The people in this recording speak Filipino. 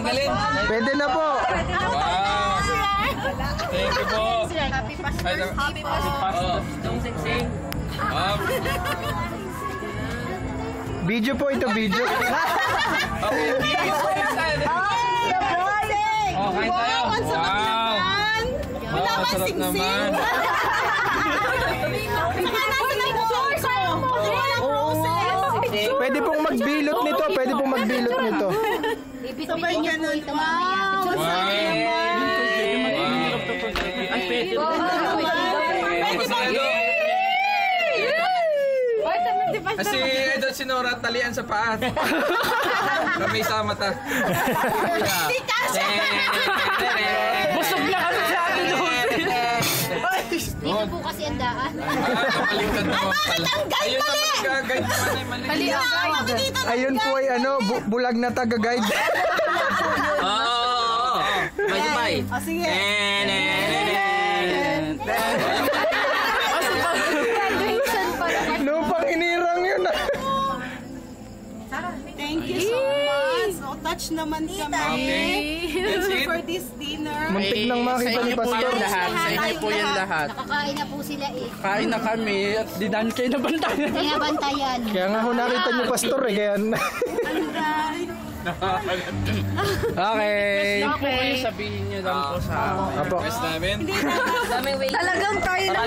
tanggalin. Pwede na po. Wow. Thank you po. Happy Pastor. Happy Pastor. Don't sing. Video po ito, video. Okay, kiss. Oh, kain tayo. Wow. Wow, sarap naman. Pwede pong magbilot nito, pwede pong magbilot nito. Sabay niya nun. Wow. Kasi Edot Sinora talian sa paa. Kami sa mata. Busog na kami sa atin. Dito po kasi ang daan. Baliktad naman pala. Ayun naman nag-guide naman mali. Ayun po ay ano, bulag na taga-guide. Oo. Bye-bye. O sige. Lupang inirang yun. Thank you so much. So, touch naman kami. That's it. For this dinner. Muntik nang makita ni Pastor. Sa inyo po yan lahat. Nakakain na po sila eh. Kain na kami at dinan kayo na bantayan. Kaya bantayan. Kaya nga ho nakita niyo Pastor eh, kaya... Okay. Yung po kayo sabihin nyo lang po sa Apo. Request namin. Talagang tayo na